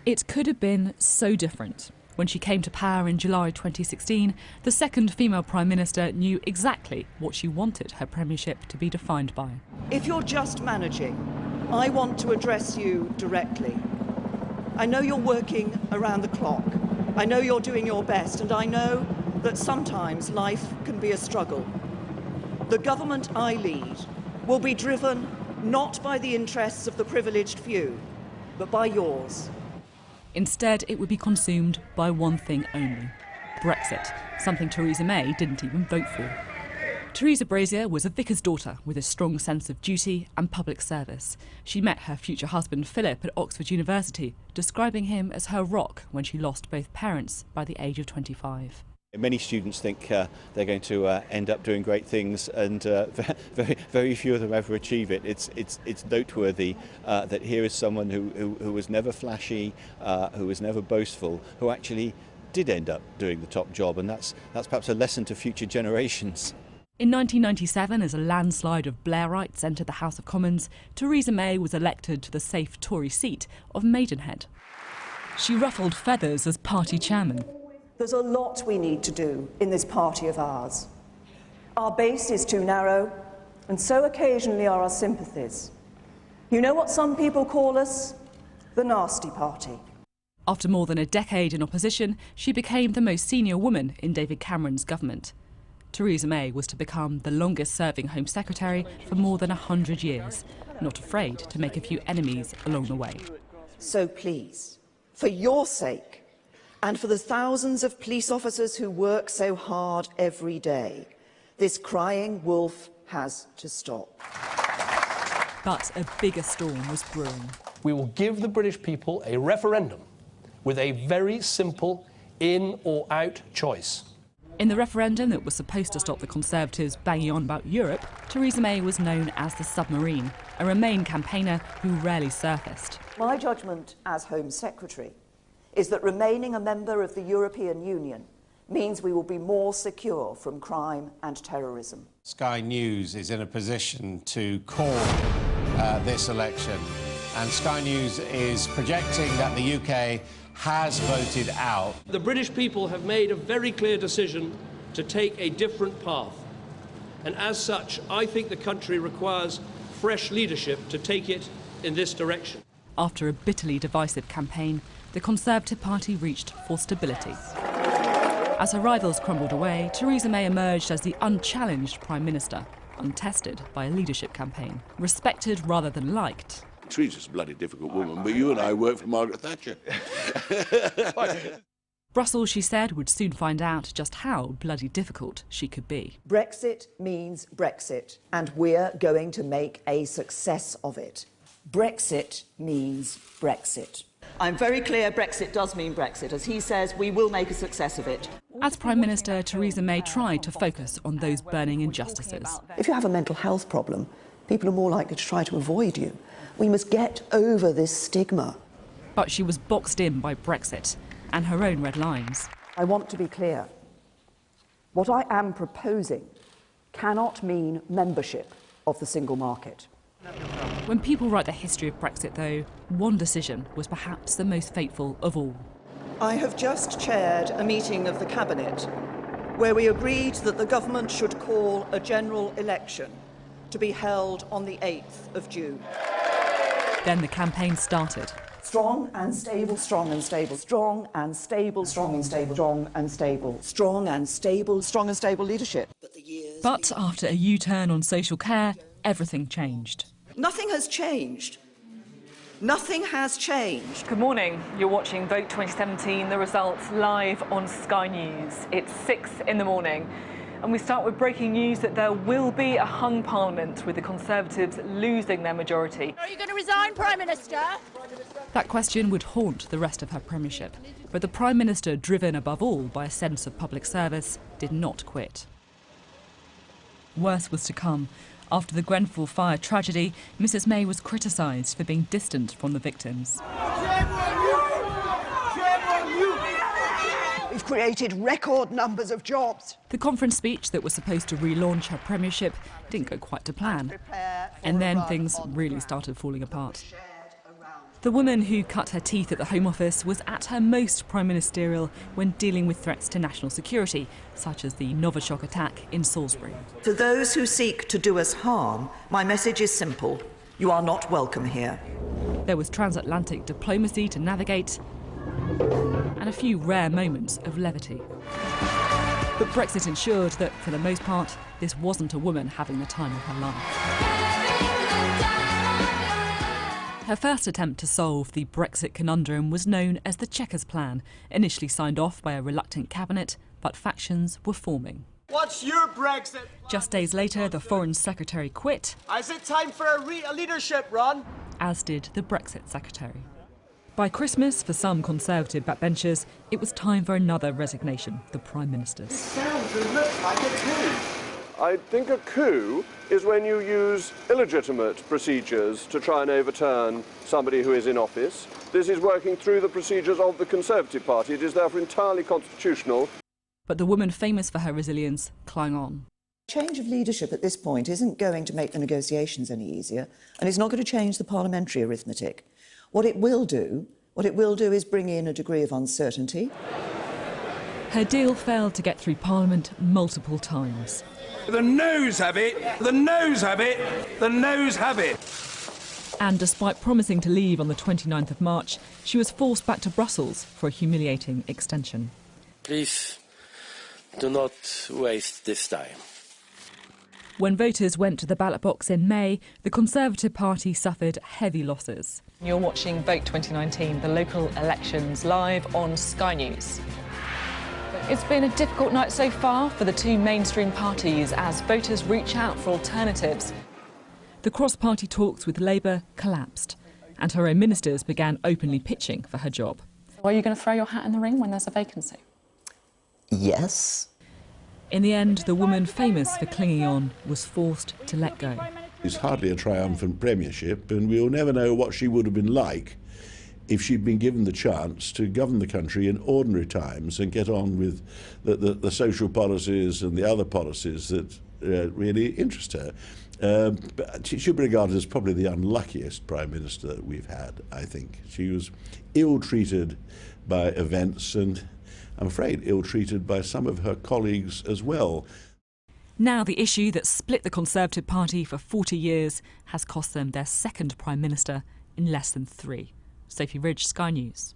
It could have been so different. When she came to power in July 2016, the second female Prime Minister knew exactly what she wanted her premiership to be defined by. If you're just managing, I want to address you directly. I know you're working around the clock. I know you're doing your best, and I know that sometimes life can be a struggle. The government I lead will be driven not by the interests of the privileged few, but by yours. Instead, it would be consumed by one thing only: Brexit, something Theresa May didn't even vote for. Theresa Brazier was a vicar's daughter with a strong sense of duty and public service. She met her future husband Philip at Oxford University, describing him as her rock when she lost both parents by the age of 25. Many students think they're going to end up doing great things, and very few of them ever achieve it. It's noteworthy that here is someone who was never flashy, who was never boastful, who actually did end up doing the top job, and that's perhaps a lesson to future generations. In 1997, as a landslide of Blairites entered the House of Commons, Theresa May was elected to the safe Tory seat of Maidenhead. She ruffled feathers as party chairman. There's a lot we need to do in this party of ours. Our base is too narrow, and so occasionally are our sympathies. You know what some people call us? The nasty party. After more than a decade in opposition, she became the most senior woman in David Cameron's government. Theresa May was to become the longest-serving Home Secretary for more than 100 years, not afraid to make a few enemies along the way. So please, for your sake, and for the thousands of police officers who work so hard every day, this crying wolf has to stop. But a bigger storm was brewing. We will give the British people a referendum with a very simple in or out choice. In the referendum that was supposed to stop the Conservatives banging on about Europe, Theresa May was known as the Submarine, a Remain campaigner who rarely surfaced. My judgment as Home Secretary is that remaining a member of the European Union means we will be more secure from crime and terrorism. Sky News is in a position to call this election, and Sky News is projecting that the UK has voted out. The British people have made a very clear decision to take a different path, and as such, I think the country requires fresh leadership to take it in this direction. After a bitterly divisive campaign, the Conservative Party reached for stability. As her rivals crumbled away, Theresa May emerged as the unchallenged Prime Minister, untested by a leadership campaign, respected rather than liked. Theresa's a bloody difficult woman, but you and I work for Margaret Thatcher. Brussels, she said, would soon find out just how bloody difficult she could be. Brexit means Brexit, and we're going to make a success of it. Brexit means Brexit. I'm very clear Brexit does mean Brexit. As he says, we will make a success of it. As Prime Minister, Theresa May tried to focus on those burning injustices. If you have a mental health problem, people are more likely to try to avoid you. We must get over this stigma. But she was boxed in by Brexit and her own red lines. I want to be clear. What I am proposing cannot mean membership of the single market. When people write the history of Brexit, though, one decision was perhaps the most fateful of all. I have just chaired a meeting of the Cabinet where we agreed that the government should call a general election to be held on the 8th of June. Then the campaign started. Strong and stable, strong and stable, strong and stable, strong and stable, strong and stable, strong and stable, strong and stable leadership. But after a U-turn on social care, everything changed. Nothing has changed. Nothing has changed. Good morning. You're watching Vote 2017, the results live on Sky News. It's 6 in the morning. And we start with breaking news that there will be a hung parliament, with the Conservatives losing their majority. Are you going to resign, Prime Minister? That question would haunt the rest of her premiership. But the Prime Minister, driven above all by a sense of public service, did not quit. Worse was to come. After the Grenfell fire tragedy, Mrs May was criticised for being distant from the victims. We've created record numbers of jobs. The conference speech that was supposed to relaunch her premiership didn't go quite to plan. And then things really started falling apart. The woman who cut her teeth at the Home Office was at her most prime ministerial when dealing with threats to national security, such as the Novichok attack in Salisbury. To those who seek to do us harm, my message is simple. You are not welcome here. There was transatlantic diplomacy to navigate and a few rare moments of levity. But Brexit ensured that, for the most part, this wasn't a woman having the time of her life. Her first attempt to solve the Brexit conundrum was known as the Chequers Plan, initially signed off by a reluctant cabinet, but factions were forming. What's your Brexit? Just days later, the Foreign Secretary quit. Is it time for a leadership run? As did the Brexit Secretary. By Christmas, for some Conservative backbenchers, it was time for another resignation, the Prime Minister's. Sounds and looks like a coup. I think a coup is when you use illegitimate procedures to try and overturn somebody who is in office. This is working through the procedures of the Conservative Party. It is therefore entirely constitutional. But the woman famous for her resilience clung on. Change of leadership at this point isn't going to make the negotiations any easier, and it's not going to change the parliamentary arithmetic. What it will do is bring in a degree of uncertainty. Her deal failed to get through Parliament multiple times. The noes have it, the noes have it, the noes have it. And despite promising to leave on the 29th of March, she was forced back to Brussels for a humiliating extension. Please do not waste this time. When voters went to the ballot box in May, the Conservative Party suffered heavy losses. You're watching Vote 2019, the local elections, live on Sky News. It's been a difficult night so far for the two mainstream parties as voters reach out for alternatives. The cross-party talks with Labour collapsed, and her own ministers began openly pitching for her job. Are you going to throw your hat in the ring when there's a vacancy? Yes. In the end, the woman famous for clinging on was forced to let go. It's hardly a triumphant premiership, and we'll never know what she would have been like if she'd been given the chance to govern the country in ordinary times and get on with the social policies and the other policies that really interest her. But she should be regarded as probably the unluckiest Prime Minister that we've had, I think. She was ill-treated by events and, I'm afraid, ill-treated by some of her colleagues as well. Now the issue that split the Conservative Party for 40 years has cost them their second Prime Minister in less than 3. Sophy Ridge, Sky News.